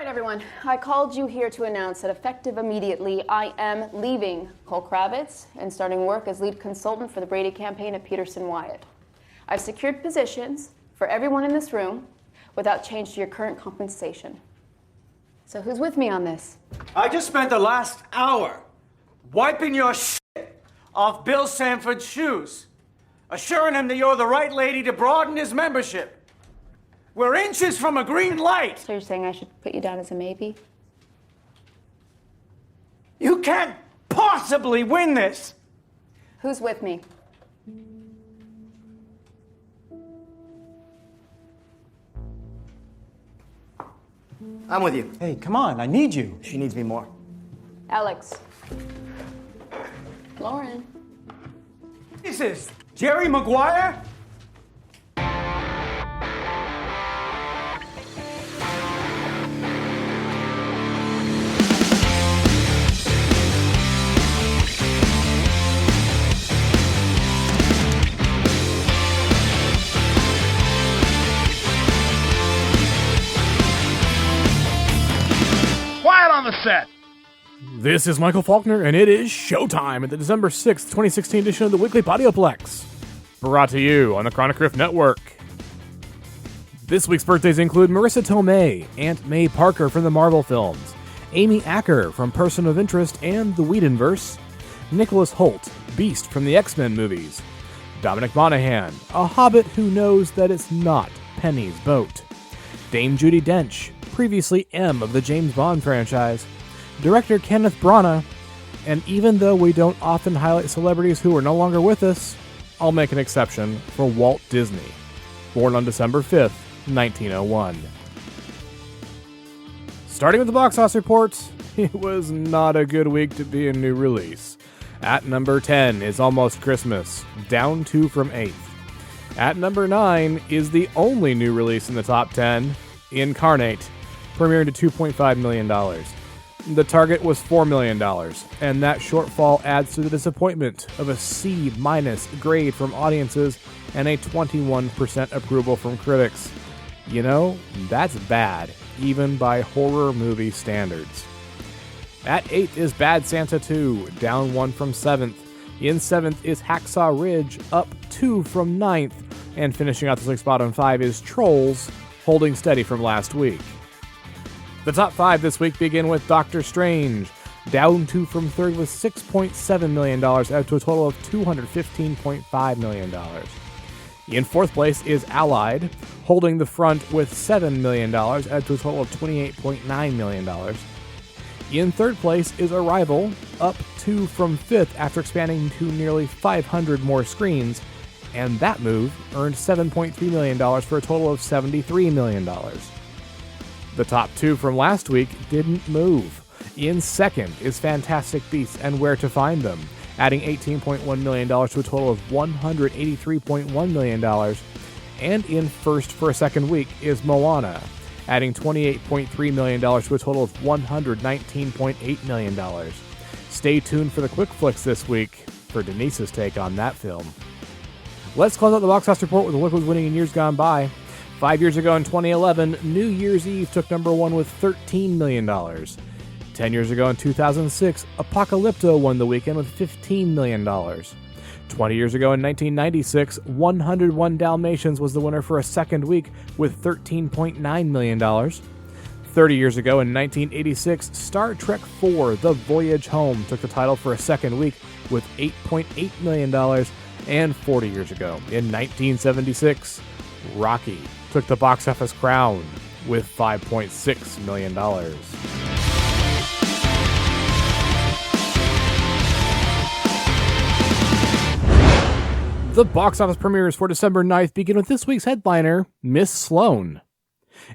right, everyone. I called you here to announce that effective immediately, I am leaving Cole Kravitz and starting work as lead consultant for the Brady campaign at Peterson Wyatt. I've secured positions for everyone in this room without change to your current compensation. So who's with me on this? I just spent the last hour wiping your shit off Bill Sanford's shoes, assuring him that you're the right lady to broaden his membership. We're inches from a green light. So you're saying I should put you down as a maybe? You can't possibly win this. Who's with me? I'm with you. Hey, come on, I need you. She needs me more. Alex. Lauren. This is Jerry Maguire? Quiet on the set! This is Michael Faulkner, and it is showtime at the December 6th, 2016 edition of the Weekly Podioplex. Brought to you on the Chronic Riff Network. This week's birthdays include Marissa Tomei, Aunt May Parker from the Marvel films, Amy Acker from Person of Interest and the Whedonverse, Nicholas Hoult, Beast from the X-Men movies, Dominic Monaghan, a hobbit who knows that it's not Penny's boat, Dame Judi Dench, previously M of the James Bond franchise, director Kenneth Branagh, and even though we don't often highlight celebrities who are no longer with us, I'll make an exception for Walt Disney, born on December 5th, 1901. Starting with the box office reports, it was not a good week to be a new release. At number 10 is Almost Christmas, down 2 from 8th. At number 9 is the only new release in the top 10, Incarnate, premiering to $2.5 million. The target was $4 million, and that shortfall adds to the disappointment of a C- grade from audiences and a 21% approval from critics. You know, that's bad, even by horror movie standards. At 8th is Bad Santa 2, down 1 from 7th. In 7th is Hacksaw Ridge, up 2 from 9th. And finishing out this week's bottom 5 is Trolls, holding steady from last week. The top 5 this week begin with Doctor Strange, down 2 from 3rd with $6.7 million, out to a total of $215.5 million. In 4th place is Allied, holding the front with $7 million, out to a total of $28.9 million. In 3rd place is Arrival, up 2 from 5th after expanding to nearly 500 more screens, and that move earned $7.3 million for a total of $73 million. The top 2 from last week didn't move. In 2nd is Fantastic Beasts and Where to Find Them, adding $18.1 million to a total of $183.1 million. And in 1st for a second week is Moana, adding $28.3 million to a total of $119.8 million. Stay tuned for the quick flicks this week for Denise's take on that film. Let's close out the box office report with a look at what was winning in years gone by. 5 years ago in 2011, New Year's Eve took number 1 with $13 million. 10 years ago in 2006, Apocalypto won the weekend with $15 million. 20 years ago in 1996, 101 Dalmatians was the winner for a second week with $13.9 million. 30 years ago in 1986, Star Trek IV The Voyage Home took the title for a second week with $8.8 million. And 40 years ago in 1976, Rocky took the box office crown with $5.6 million. The box office premieres for December 9th begin with this week's headliner, Miss Sloane,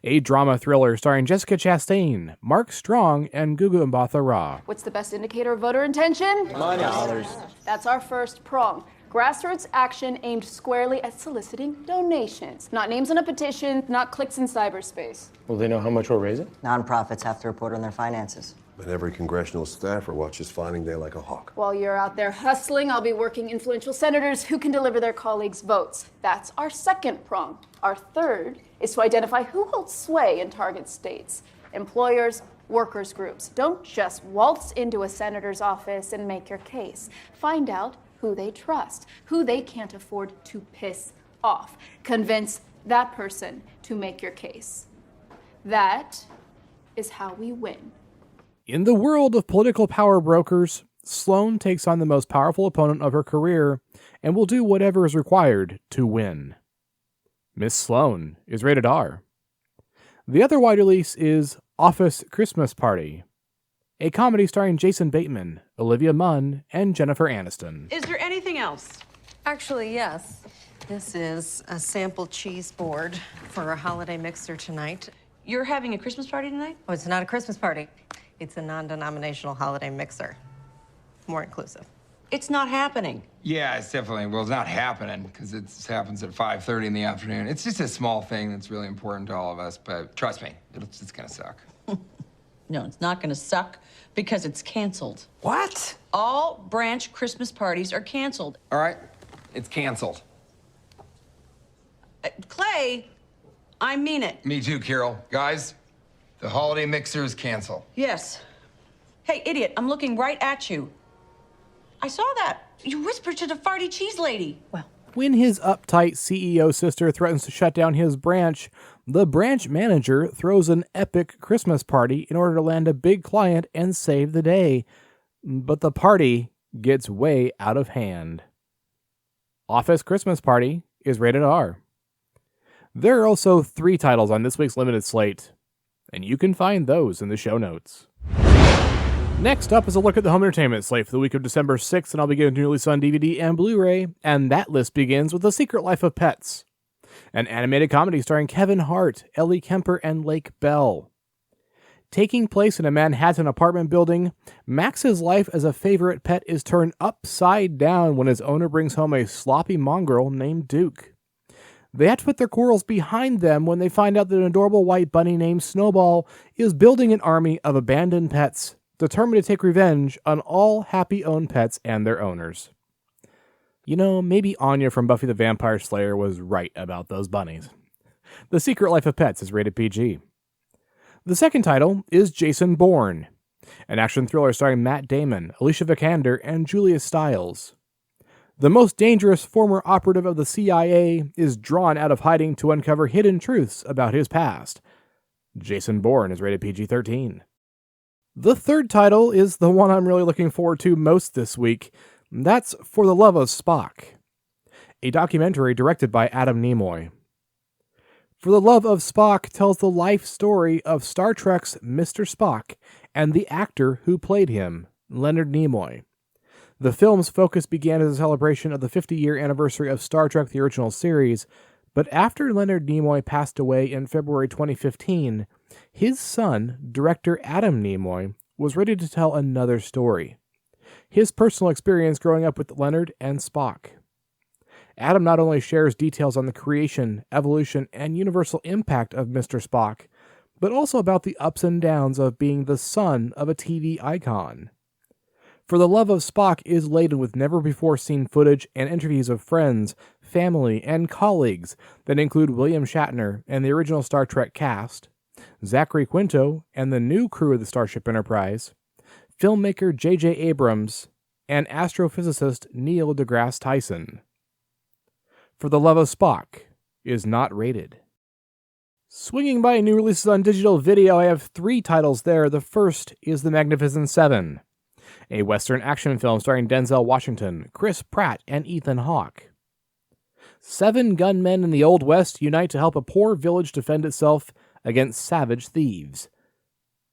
a drama thriller starring Jessica Chastain, Mark Strong, and Gugu Mbatha Raw. What's the best indicator of voter intention? Money. Dollars. That's our first prong. Grassroots action aimed squarely at soliciting donations. Not names on a petition, not clicks in cyberspace. Will they know how much we're raising? Nonprofits have to report on their finances. But every congressional staffer watches Finding Day like a hawk. While you're out there hustling, I'll be working influential senators who can deliver their colleagues' votes. That's our second prong. Our third is to identify who holds sway in target states. Employers, workers groups. Don't just waltz into a senator's office and make your case. Find out who they trust, who they can't afford to piss off. Convince that person to make your case. That is how we win. In the world of political power brokers, Sloane takes on the most powerful opponent of her career and will do whatever is required to win. Miss Sloane is rated R. The other wide release is Office Christmas Party, a comedy starring Jason Bateman, Olivia Munn, and Jennifer Aniston. Is there anything else? Actually, yes. This is a sample cheese board for a holiday mixer tonight. You're having a Christmas party tonight? Oh, it's not a Christmas party. It's a non-denominational holiday mixer. More inclusive. It's not happening. Yeah, it's definitely, well, it's not happening because it happens at 5:30 in the afternoon. It's just a small thing that's really important to all of us, but trust me, it's gonna suck. No, it's not gonna suck because it's canceled. What? All branch Christmas parties are canceled. All right, it's canceled. Clay, I mean it. Me too, Carol. Guys, the holiday mixer is canceled. Yes. Hey, idiot, I'm looking right at you. I saw that. You whispered to the farty cheese lady. Well, When his uptight CEO sister threatens to shut down his branch, the branch manager throws an epic Christmas party in order to land a big client and save the day. But the party gets way out of hand. Office Christmas Party is rated R. There are also 3 titles on this week's limited slate, and you can find those in the show notes. Next up is a look at the home entertainment slate for the week of December 6th, and I'll begin with new release on DVD and Blu-ray, and that list begins with The Secret Life of Pets, an animated comedy starring Kevin Hart, Ellie Kemper, and Lake Bell. Taking place in a Manhattan apartment building, Max's life as a favorite pet is turned upside down when his owner brings home a sloppy mongrel named Duke. They have to put their quarrels behind them when they find out that an adorable white bunny named Snowball is building an army of abandoned pets, determined to take revenge on all happy-owned pets and their owners. You know, maybe Anya from Buffy the Vampire Slayer was right about those bunnies. The Secret Life of Pets is rated PG. The second title is Jason Bourne, an action thriller starring Matt Damon, Alicia Vikander, and Julia Stiles. The most dangerous former operative of the CIA is drawn out of hiding to uncover hidden truths about his past. Jason Bourne is rated PG-13. The third title is the one I'm really looking forward to most this week. That's For the Love of Spock, a documentary directed by Adam Nimoy. For the Love of Spock tells the life story of Star Trek's Mr. Spock and the actor who played him, Leonard Nimoy. The film's focus began as a celebration of the 50-year anniversary of Star Trek the original series, but after Leonard Nimoy passed away in February 2015, his son, director Adam Nimoy, was ready to tell another story. His personal experience growing up with Leonard and Spock. Adam not only shares details on the creation, evolution, and universal impact of Mr. Spock, but also about the ups and downs of being the son of a TV icon. For the Love of Spock is laden with never-before-seen footage and interviews of friends, family, and colleagues that include William Shatner and the original Star Trek cast, Zachary Quinto and the new crew of the Starship Enterprise, filmmaker J.J. Abrams, and astrophysicist Neil deGrasse Tyson. For the Love of Spock is not rated. Swinging by new releases on digital video, I have 3 titles there. The first is The Magnificent Seven, a Western action film starring Denzel Washington, Chris Pratt, and Ethan Hawke. 7 gunmen in the Old West unite to help a poor village defend itself against savage thieves.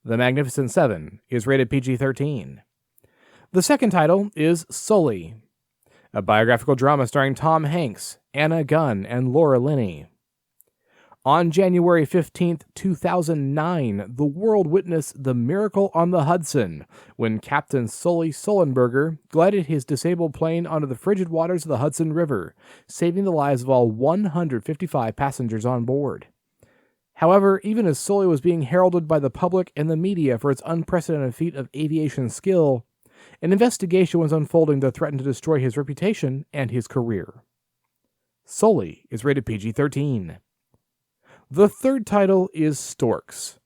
The Magnificent Seven is rated PG-13. The second title is Sully, a biographical drama starring Tom Hanks, Anna Gunn, and Laura Linney. On January 15, 2009, the world witnessed the miracle on the Hudson when Captain Sully Sullenberger glided his disabled plane onto the frigid waters of the Hudson River, saving the lives of all 155 passengers on board. However, even as Sully was being heralded by the public and the media for its unprecedented feat of aviation skill, an investigation was unfolding that threatened to destroy his reputation and his career. Sully is rated PG-13. The third title is Storks,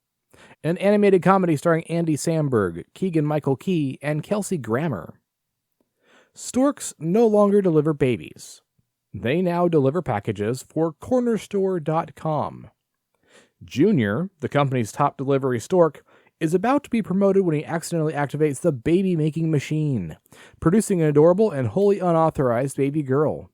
an animated comedy starring Andy Samberg, Keegan-Michael Key, and Kelsey Grammer. Storks no longer deliver babies. They now deliver packages for cornerstore.com. Junior, the company's top delivery stork, is about to be promoted when he accidentally activates the baby-making machine, producing an adorable and wholly unauthorized baby girl.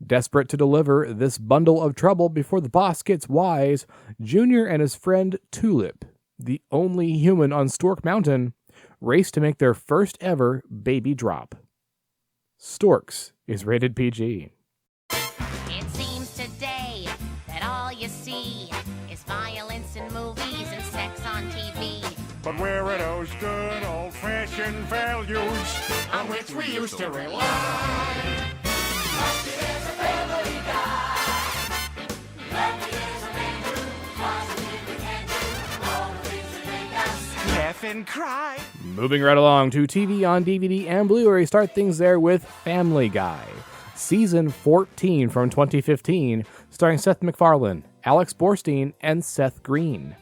Desperate to deliver this bundle of trouble before the boss gets wise, Junior and his friend Tulip, the only human on Stork Mountain, race to make their first ever baby drop. Storks is rated PG. It seems today that all you see is violence in movies and sex on TV. But where are those good old-fashioned values on which we used to rely? Lucky is a family guy. Lucky is a man who positively can do all the things that make us laugh and cry. Moving right along to TV on DVD and Blu-ray, start things there with Family Guy. Season 14 from 2015, starring Seth MacFarlane, Alex Borstein, and Seth Green.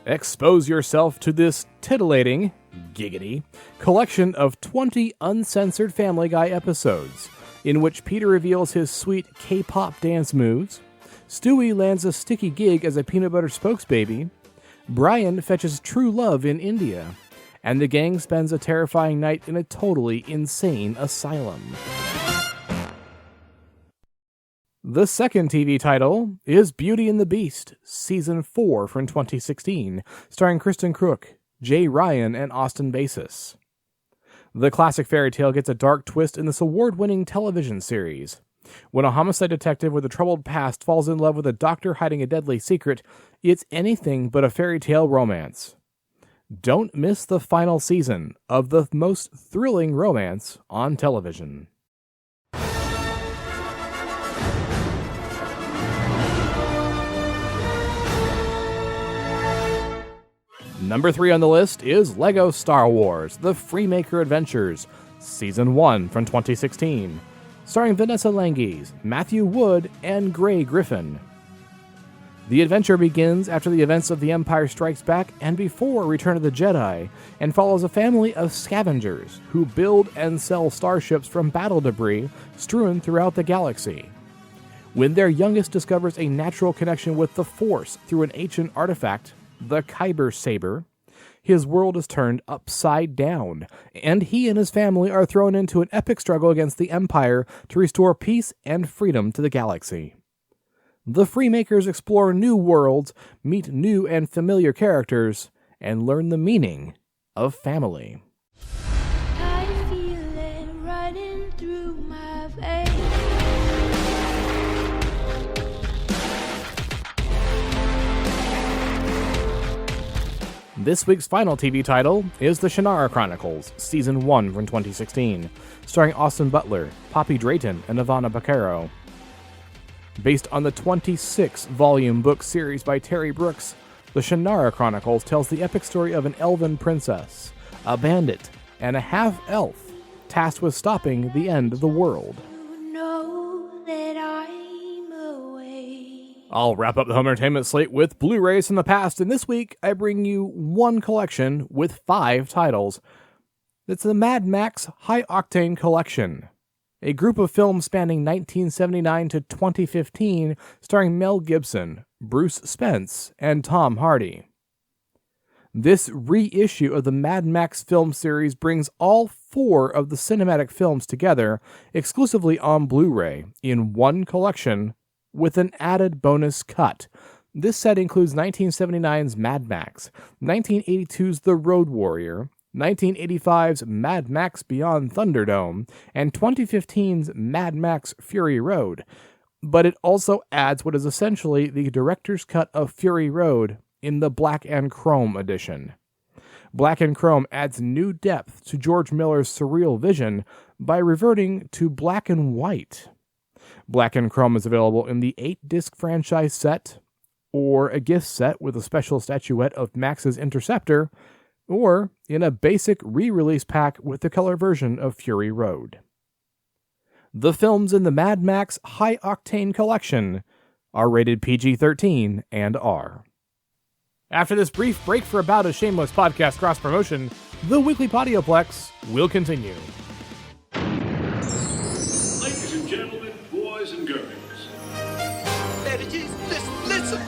Expose yourself to this titillating, giggity, collection of 20 uncensored Family Guy episodes, in which Peter reveals his sweet K-pop dance moves, Stewie lands a sticky gig as a peanut butter spokesbaby, Brian fetches true love in India, and the gang spends a terrifying night in a totally insane asylum. The second TV title is Beauty and the Beast, Season 4 from 2016, starring Kristen Crook, Jay Ryan, and Austin Basis. The classic fairy tale gets a dark twist in this award-winning television series. When a homicide detective with a troubled past falls in love with a doctor hiding a deadly secret, it's anything but a fairy tale romance. Don't miss the final season of the most thrilling romance on television. Number 3 on the list is LEGO Star Wars: The Freemaker Adventures, Season 1 from 2016, starring Vanessa Lengies, Matthew Wood, and Gray Griffin. The adventure begins after the events of The Empire Strikes Back and before Return of the Jedi, and follows a family of scavengers who build and sell starships from battle debris strewn throughout the galaxy. When their youngest discovers a natural connection with the Force through an ancient artifact, the Kyber Saber, his world is turned upside down, and he and his family are thrown into an epic struggle against the Empire to restore peace and freedom to the galaxy. The Freemakers explore new worlds, meet new and familiar characters, and learn the meaning of family. I feel it running through my veins. This week's final TV title is The Shannara Chronicles, Season 1 from 2016, starring Austin Butler, Poppy Drayton, and Ivana Baquero. Based on the 26-volume book series by Terry Brooks, The Shannara Chronicles tells the epic story of an elven princess, a bandit, and a half-elf tasked with stopping the end of the world. You know that I'm away. I'll wrap up the home entertainment slate with Blu-rays from the past, and this week I bring you one collection with 5 titles. It's the Mad Max High Octane Collection, a group of films spanning 1979 to 2015, starring Mel Gibson, Bruce Spence, and Tom Hardy. This reissue of the Mad Max film series brings all 4 of the cinematic films together exclusively on Blu-ray in one collection with an added bonus cut. This set includes 1979's Mad Max, 1982's The Road Warrior, 1985's Mad Max Beyond Thunderdome, and 2015's Mad Max Fury Road, but it also adds what is essentially the director's cut of Fury Road in the Black and Chrome edition. Black and Chrome adds new depth to George Miller's surreal vision by reverting to black and white. Black and Chrome is available in the 8-disc franchise set, or a gift set with a special statuette of Max's Interceptor, or in a basic re-release pack with the color version of Fury Road. The films in the Mad Max High Octane Collection are rated PG-13 and R. After this brief break for about a shameless podcast cross-promotion, the Weekly Podioplex will continue. Ladies and gentlemen, boys and girls. Listen!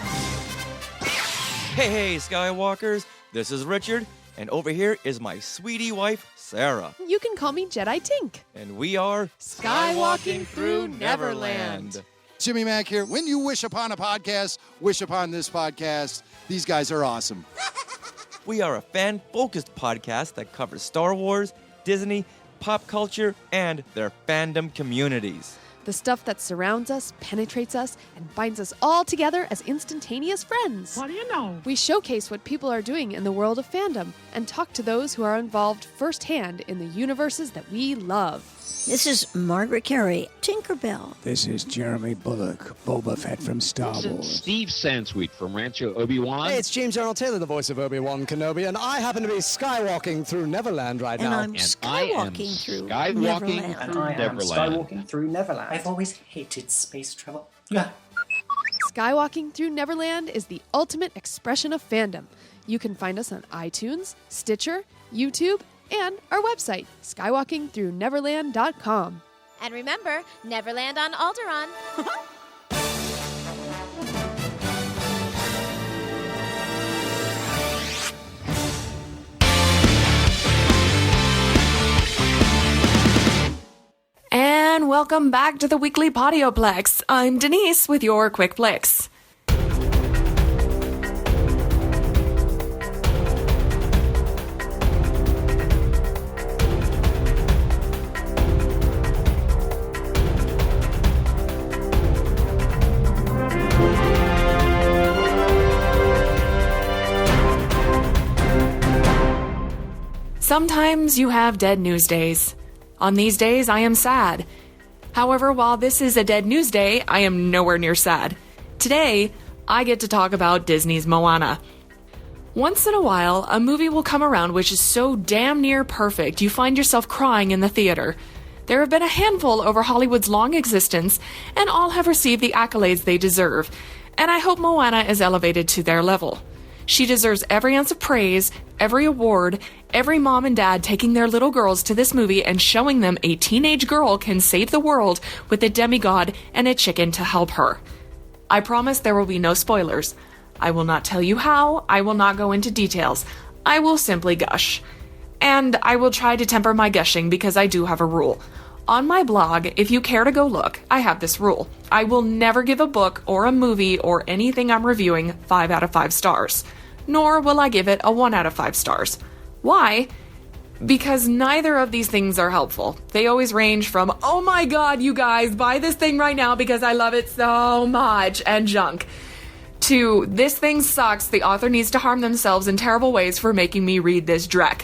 Hey, Skywalkers, this is Richard, and over here is my sweetie wife, Sarah. You can call me Jedi Tink. And we are Skywalking through Neverland. Jimmy Mack here. When you wish upon a podcast, wish upon this podcast. These guys are awesome. We are a fan-focused podcast that covers Star Wars, Disney, pop culture, and their fandom communities. The stuff that surrounds us, penetrates us, and binds us all together as instantaneous friends. What do you know? We showcase what people are doing in the world of fandom and talk to those who are involved firsthand in the universes that we love. This is Margaret Carey, Tinkerbell. This is Jeremy Bullock, Boba Fett from Star Wars. This is Steve Sansweet from Rancho Obi-Wan. Hey, it's James Arnold Taylor, the voice of Obi-Wan Kenobi, and I happen to be skywalking through Neverland right now. I'm skywalking through Neverland. And I am skywalking through Neverland. I've always hated space travel. Yeah. Skywalking through Neverland is the ultimate expression of fandom. You can find us on iTunes, Stitcher, YouTube, and our website, skywalkingthrough-neverland.com. And remember, Neverland on Alderaan. And welcome back to the Weekly Podioplex. I'm Denise with your Quick Flicks. Sometimes you have dead news days. On these days, I am sad. However, while this is a dead news day, I am nowhere near sad. Today, I get to talk about Disney's Moana. Once in a while, a movie will come around which is so damn near perfect you find yourself crying in the theater. There have been a handful over Hollywood's long existence, and all have received the accolades they deserve, and I hope Moana is elevated to their level. She deserves every ounce of praise, every award, every mom and dad taking their little girls to this movie and showing them a teenage girl can save the world with a demigod and a chicken to help her. I promise there will be no spoilers. I will not tell you how, I will not go into details. I will simply gush. And I will try to temper my gushing because I do have a rule. On my blog, if you care to go look, I have this rule. I will never give a book or a movie or anything I'm reviewing 5 out of 5 stars. Nor will I give it a 1 out of 5 stars. Why? Because neither of these things are helpful. They always range from, oh my god, you guys, buy this thing right now because I love it so much, and junk, to this thing sucks, the author needs to harm themselves in terrible ways for making me read this dreck.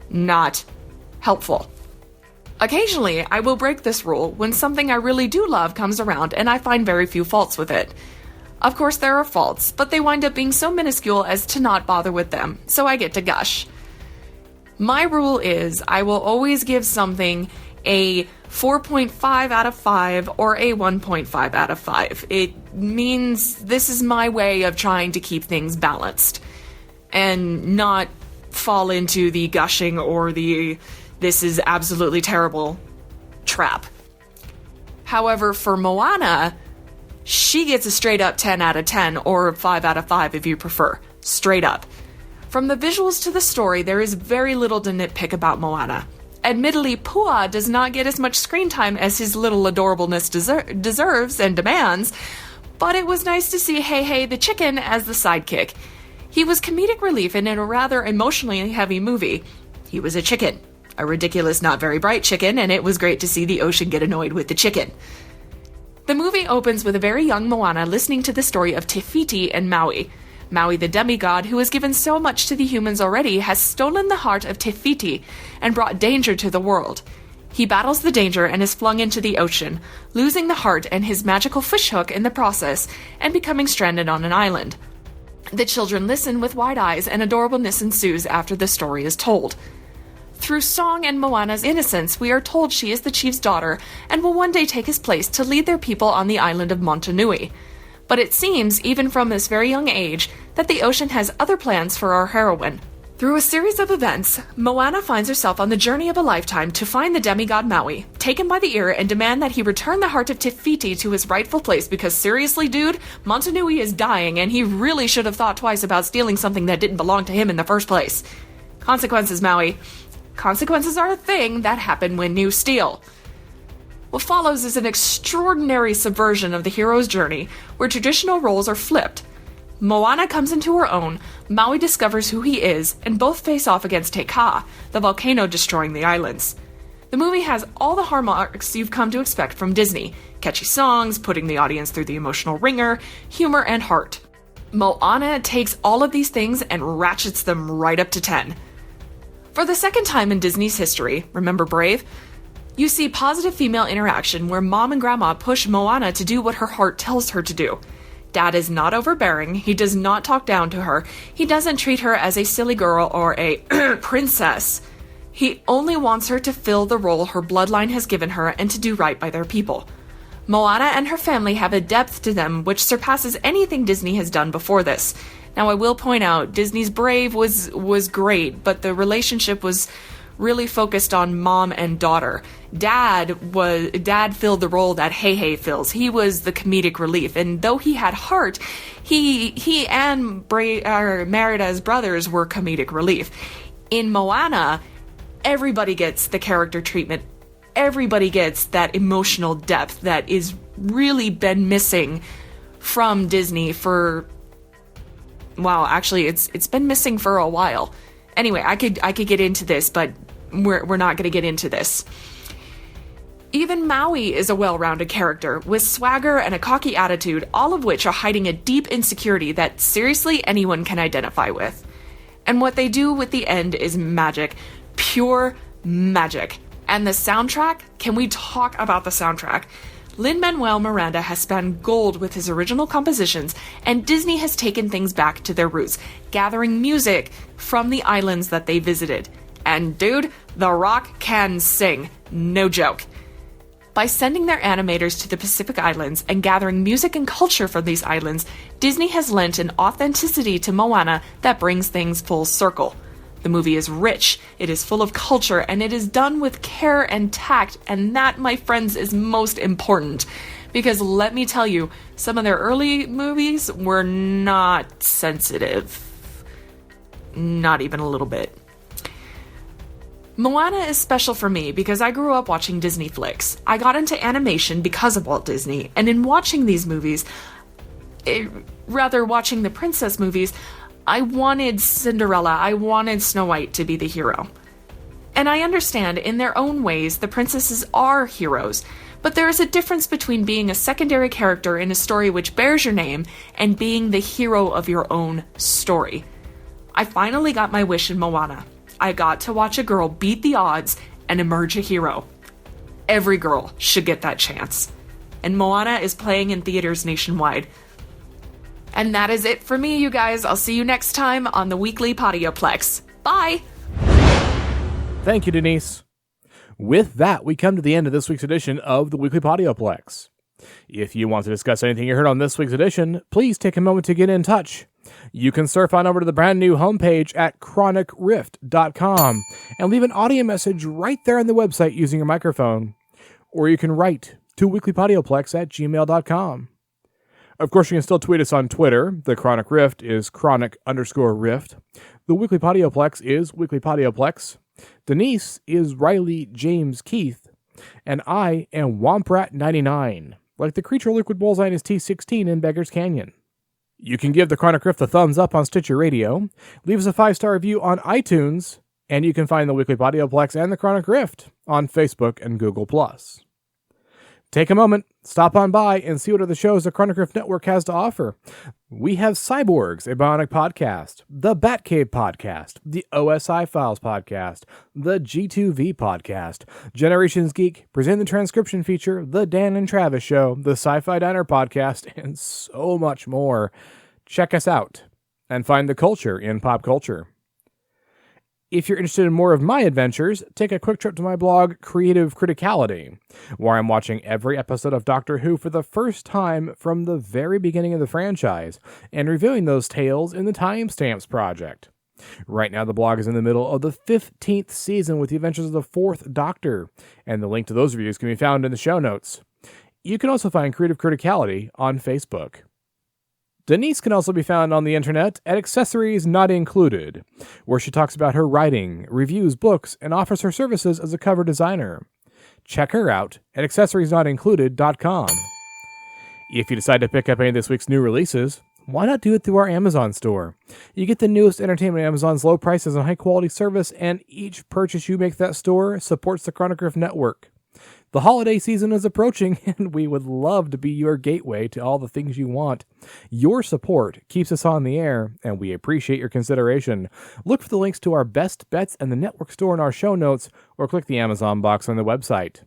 Not helpful. Occasionally, I will break this rule when something I really do love comes around and I find very few faults with it. Of course, there are faults, but they wind up being so minuscule as to not bother with them, so I get to gush. My rule is I will always give something a 4.5 out of 5 or a 1.5 out of 5. It means this is my way of trying to keep things balanced and not fall into the gushing or the this is absolutely terrible trap. However, for Moana, she gets a straight up 10 out of 10 or 5 out of 5 if you prefer. Straight up. From the visuals to the story, there is very little to nitpick about Moana. Admittedly, Pua does not get as much screen time as his little adorableness deserves and demands, but it was nice to see Hey Hey the chicken as the sidekick. He was comedic relief in a rather emotionally heavy movie. He was a chicken. A ridiculous, not very bright chicken, and it was great to see the ocean get annoyed with the chicken. The movie opens with a very young Moana listening to the story of Te Fiti and Maui. Maui, the demigod, who has given so much to the humans already, has stolen the heart of Te Fiti and brought danger to the world. He battles the danger and is flung into the ocean, losing the heart and his magical fishhook in the process, and becoming stranded on an island. The children listen with wide eyes, and adorableness ensues after the story is told. Through song and Moana's innocence, we are told she is the chief's daughter and will one day take his place to lead their people on the island of Motunui. But it seems, even from this very young age, that the ocean has other plans for our heroine. Through a series of events, Moana finds herself on the journey of a lifetime to find the demigod Maui, take him by the ear, and demand that he return the heart of Te Fiti to his rightful place because seriously, dude, Montanui is dying and he really should have thought twice about stealing something that didn't belong to him in the first place. Consequences, Maui. Consequences are a thing that happen when you steal. What follows is an extraordinary subversion of the hero's journey, where traditional roles are flipped. Moana comes into her own, Maui discovers who he is, and both face off against Te Kā, the volcano destroying the islands. The movie has all the hallmarks you've come to expect from Disney: catchy songs, putting the audience through the emotional ringer, humor, and heart. Moana takes all of these things and ratchets them right up to 10. For the second time in Disney's history, remember Brave? You see positive female interaction where mom and grandma push Moana to do what her heart tells her to do. Dad is not overbearing, he does not talk down to her, he doesn't treat her as a silly girl or a princess. He only wants her to fill the role her bloodline has given her and to do right by their people. Moana and her family have a depth to them which surpasses anything Disney has done before this. Now I will point out, Disney's Brave was great, but the relationship was really focused on mom and daughter. Dad filled the role that Hey fills. He was the comedic relief, and though he had heart, he and Merida's brothers were comedic relief. In Moana, everybody gets the character treatment. Everybody gets that emotional depth that is really been missing from Disney for, well, actually it's been missing for a while. Anyway, I could get into this, but we're not going to get into this. Even Maui is a well-rounded character, with swagger and a cocky attitude, all of which are hiding a deep insecurity that seriously anyone can identify with. And what they do with the end is magic. Pure magic. And the soundtrack? Can we talk about the soundtrack? Lin-Manuel Miranda has spun gold with his original compositions, and Disney has taken things back to their roots, gathering music from the islands that they visited. And dude, The Rock can sing. No joke. By sending their animators to the Pacific Islands and gathering music and culture from these islands, Disney has lent an authenticity to Moana that brings things full circle. The movie is rich, it is full of culture, and it is done with care and tact, and that, my friends, is most important. Because let me tell you, some of their early movies were not sensitive. Not even a little bit. Moana is special for me because I grew up watching Disney flicks. I got into animation because of Walt Disney, and in watching these movies, watching the princess movies, I wanted Cinderella, I wanted Snow White to be the hero. And I understand, in their own ways, the princesses are heroes, but there is a difference between being a secondary character in a story which bears your name and being the hero of your own story. I finally got my wish in Moana. I got to watch a girl beat the odds and emerge a hero. Every girl should get that chance. And Moana is playing in theaters nationwide. And that is it for me, you guys. I'll see you next time on the Weekly Podioplex. Bye! Thank you, Denise. With that, we come to the end of this week's edition of the Weekly Podioplex. If you want to discuss anything you heard on this week's edition, please take a moment to get in touch. You can surf on over to the brand new homepage at chronicrift.com and leave an audio message right there on the website using your microphone. Or you can write to weeklypodioplex@gmail.com. Of course, you can still tweet us on Twitter. The Chronic Rift is chronic_rift. The Weekly Podioplex is Weekly Podioplex. Denise is Riley James Keith. And I am Womprat99, like the creature Liquid Bullseye in his T16 in Beggar's Canyon. You can give the Chronic Rift a thumbs up on Stitcher Radio, leave us a 5-star review on iTunes, and you can find the Weekly Podioplex and the Chronic Rift on Facebook and Google+. Take a moment, stop on by, and see what other shows the Chronic Rift Network has to offer. We have Cyborgs, a Bionic podcast, the Batcave podcast, the OSI Files podcast, the G2V podcast, Generations Geek, Present the Transcription feature, the Dan and Travis Show, the Sci-Fi Diner podcast, and so much more. Check us out and find the culture in pop culture. If you're interested in more of my adventures, take a quick trip to my blog, Creative Criticality, where I'm watching every episode of Doctor Who for the first time from the very beginning of the franchise, and reviewing those tales in the Timestamps Project. Right now, the blog is in the middle of the 15th season with the adventures of the 4th Doctor, and the link to those reviews can be found in the show notes. You can also find Creative Criticality on Facebook. Denise can also be found on the internet at Accessories Not Included, where she talks about her writing, reviews books, and offers her services as a cover designer. Check her out at accessoriesnotincluded.com. If you decide to pick up any of this week's new releases, why not do it through our Amazon store? You get the newest entertainment at Amazon's low prices and high-quality service, and each purchase you make at that store supports the Chronograph Network. The holiday season is approaching, and we would love to be your gateway to all the things you want. Your support keeps us on the air, and we appreciate your consideration. Look for the links to our best bets and the network store in our show notes, or click the Amazon box on the website.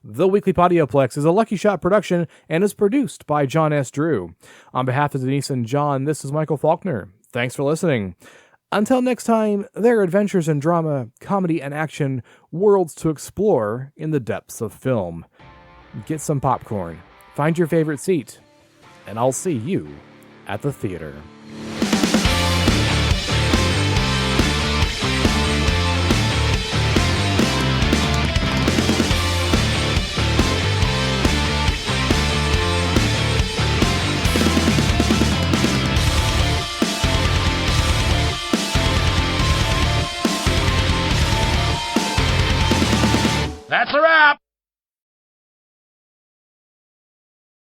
The Weekly Podioplex is a Lucky Shot production and is produced by John S. Drew. On behalf of Denise and John, this is Michael Faulkner. Thanks for listening. Until next time, there are adventures in drama, comedy, and action, worlds to explore in the depths of film. Get some popcorn, find your favorite seat, and I'll see you at the theater. That's a wrap.